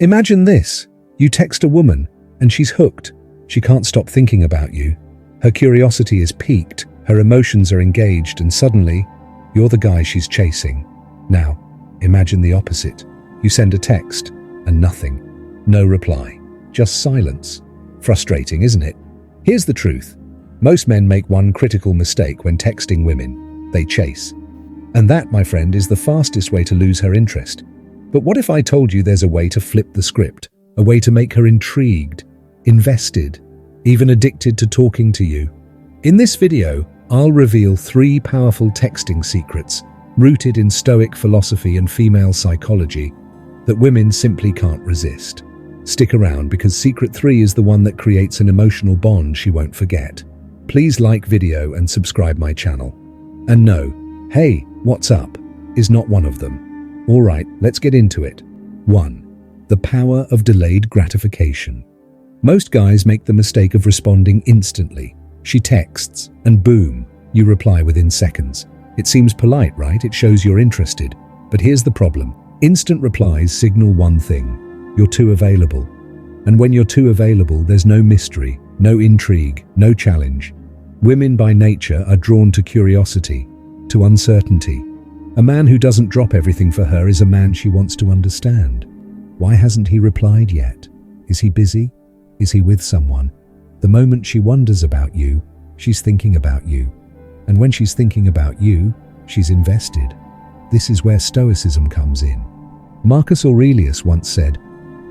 Imagine this. You text a woman, and she's hooked. She can't stop thinking about you. Her curiosity is piqued, her emotions are engaged, and suddenly, you're the guy she's chasing. Now, imagine the opposite. You send a text, and nothing. No reply. Just silence. Frustrating, isn't it? Here's the truth. Most men make one critical mistake when texting women. They chase. And that, my friend, is the fastest way to lose her interest. But what if I told you there's a way to flip the script? A way to make her intrigued, invested, even addicted to talking to you? In this video, I'll reveal 3 powerful texting secrets rooted in Stoic philosophy and female psychology that women simply can't resist. Stick around because secret 3 is the one that creates an emotional bond she won't forget. Please like video and subscribe my channel. And no, hey, what's up, is not one of them. Alright, let's get into it. 1. The power of delayed gratification. Most guys make the mistake of responding instantly. She texts, and boom, you reply within seconds. It seems polite, right? It shows you're interested. But here's the problem. Instant replies signal one thing. You're too available. And when you're too available, there's no mystery, no intrigue, no challenge. Women by nature are drawn to curiosity, to uncertainty. A man who doesn't drop everything for her is a man she wants to understand. Why hasn't he replied yet? Is he busy? Is he with someone? The moment she wonders about you, she's thinking about you. And when she's thinking about you, she's invested. This is where Stoicism comes in. Marcus Aurelius once said,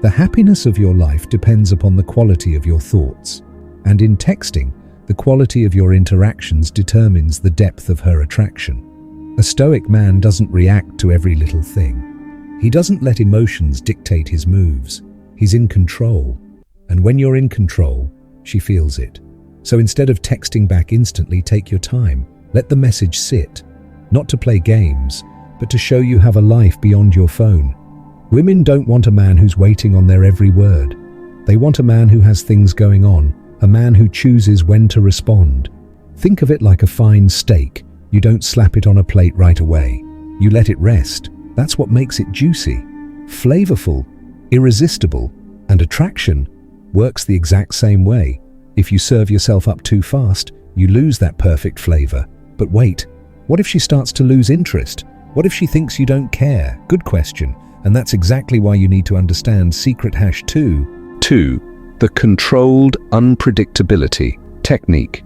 "The happiness of your life depends upon the quality of your thoughts." And in texting, the quality of your interactions determines the depth of her attraction. A Stoic man doesn't react to every little thing. He doesn't let emotions dictate his moves. He's in control. And when you're in control, she feels it. So instead of texting back instantly, take your time. Let the message sit. Not to play games, but to show you have a life beyond your phone. Women don't want a man who's waiting on their every word. They want a man who has things going on, a man who chooses when to respond. Think of it like a fine steak. You don't slap it on a plate right away. You let it rest. That's what makes it juicy, flavorful, irresistible, and attraction works the exact same way. If you serve yourself up too fast, you lose that perfect flavor. But wait, what if she starts to lose interest? What if she thinks you don't care? Good question. And that's exactly why you need to understand secret #2. 2. The Controlled Unpredictability Technique.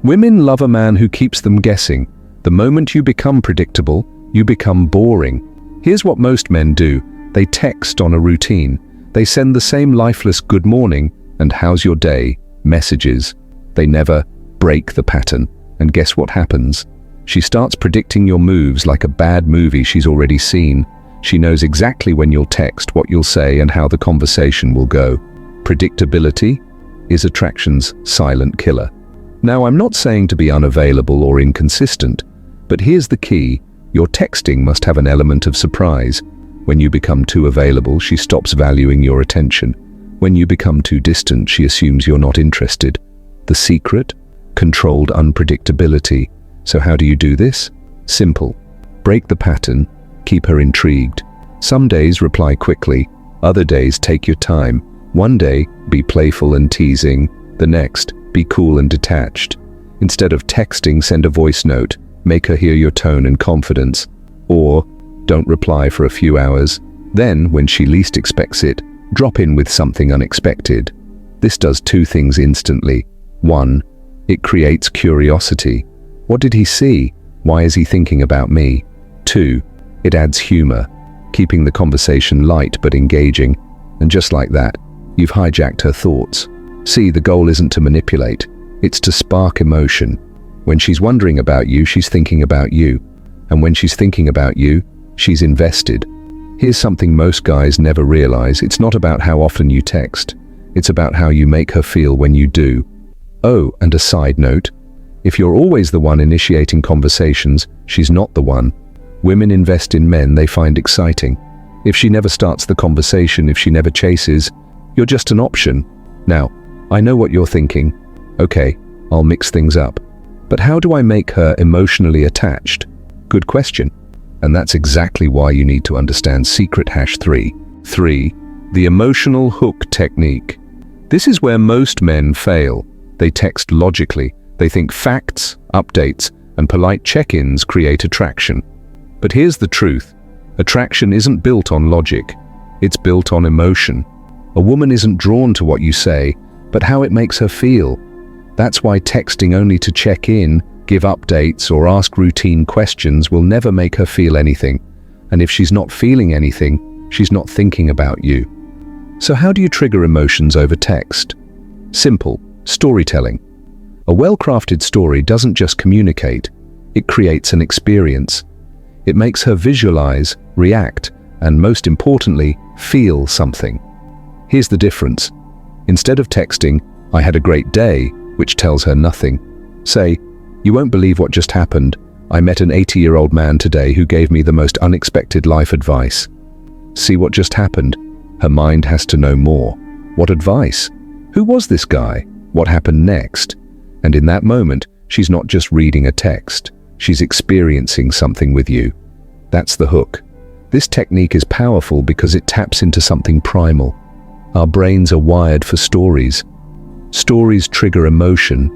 Women love a man who keeps them guessing. The moment you become predictable, you become boring. Here's what most men do. They text on a routine. They send the same lifeless "good morning" and "how's your day" messages. They never break the pattern. And guess what happens? She starts predicting your moves like a bad movie she's already seen. She knows exactly when you'll text, what you'll say, and how the conversation will go. Predictability is attraction's silent killer. Now, I'm not saying to be unavailable or inconsistent, but here's the key. Your texting must have an element of surprise. When you become too available, she stops valuing your attention. When you become too distant, she assumes you're not interested. The secret? Controlled unpredictability. So how do you do this? Simple. Break the pattern. Keep her intrigued. Some days reply quickly. Other days take your time. One day, be playful and teasing. The next, be cool and detached. Instead of texting, send a voice note. Make her hear your tone and confidence. Or, don't reply for a few hours. Then, when she least expects it, drop in with something unexpected. This does 2 things instantly. 1. It creates curiosity. What did he see? Why is he thinking about me? 2. It adds humor, keeping the conversation light but engaging. And just like that, you've hijacked her thoughts. See, the goal isn't to manipulate. It's to spark emotion. When she's wondering about you, she's thinking about you. And when she's thinking about you, she's invested. Here's something most guys never realize. It's not about how often you text. It's about how you make her feel when you do. Oh, and a side note, if you're always the one initiating conversations, she's not the one. Women invest in men they find exciting. If she never starts the conversation, if she never chases, you're just an option. Now, I know what you're thinking. Okay, I'll mix things up. But how do I make her emotionally attached? Good question. And that's exactly why you need to understand secret #3. 3. The emotional hook technique. This is where most men fail. They text logically. They think facts, updates, and polite check-ins create attraction. But here's the truth. Attraction isn't built on logic. It's built on emotion. A woman isn't drawn to what you say, but how it makes her feel. That's why texting only to check in, give updates, or ask routine questions will never make her feel anything. And if she's not feeling anything, she's not thinking about you. So how do you trigger emotions over text? Simple. Storytelling. A well-crafted story doesn't just communicate, it creates an experience. It makes her visualize, react, and most importantly, feel something. Here's the difference. Instead of texting, "I had a great day," which tells her nothing, say, "You won't believe what just happened. I met an 80-year-old man today who gave me the most unexpected life advice." See what just happened? Her mind has to know more. What advice? Who was this guy? What happened next? And in that moment, she's not just reading a text. She's experiencing something with you. That's the hook. This technique is powerful because it taps into something primal. Our brains are wired for stories. Stories trigger emotion,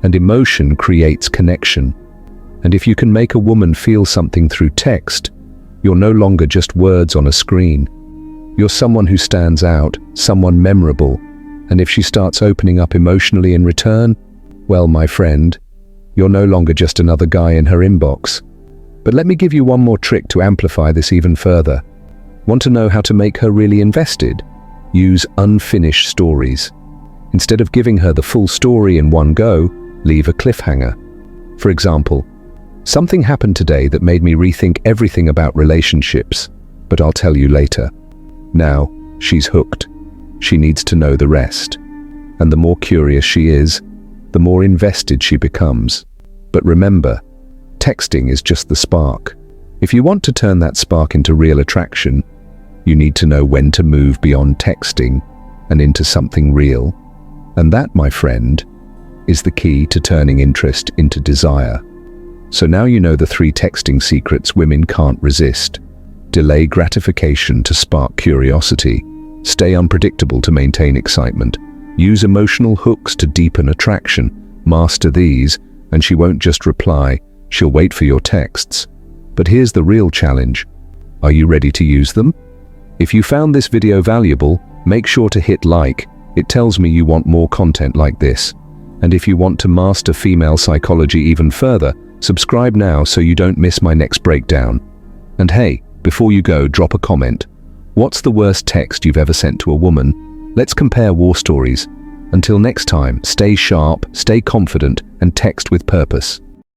and emotion creates connection. And if you can make a woman feel something through text, you're no longer just words on a screen. You're someone who stands out, someone memorable. And if she starts opening up emotionally in return, well, my friend, you're no longer just another guy in her inbox. But let me give you one more trick to amplify this even further. Want to know how to make her really invested? Use unfinished stories. Instead of giving her the full story in one go, leave a cliffhanger. For example, "Something happened today that made me rethink everything about relationships, but I'll tell you later." Now, she's hooked. She needs to know the rest. And the more curious she is, the more invested she becomes. But remember, texting is just the spark. If you want to turn that spark into real attraction, you need to know when to move beyond texting and into something real. And that, my friend, is the key to turning interest into desire. So now you know the 3 texting secrets women can't resist. Delay gratification to spark curiosity. Stay unpredictable to maintain excitement. Use emotional hooks to deepen attraction. Master these, and she won't just reply, she'll wait for your texts. But here's the real challenge. Are you ready to use them? If you found this video valuable, make sure to hit like. It tells me you want more content like this. And if you want to master female psychology even further, subscribe now so you don't miss my next breakdown. And hey, before you go, drop a comment. What's the worst text you've ever sent to a woman? Let's compare war stories. Until next time, stay sharp, stay confident, and text with purpose.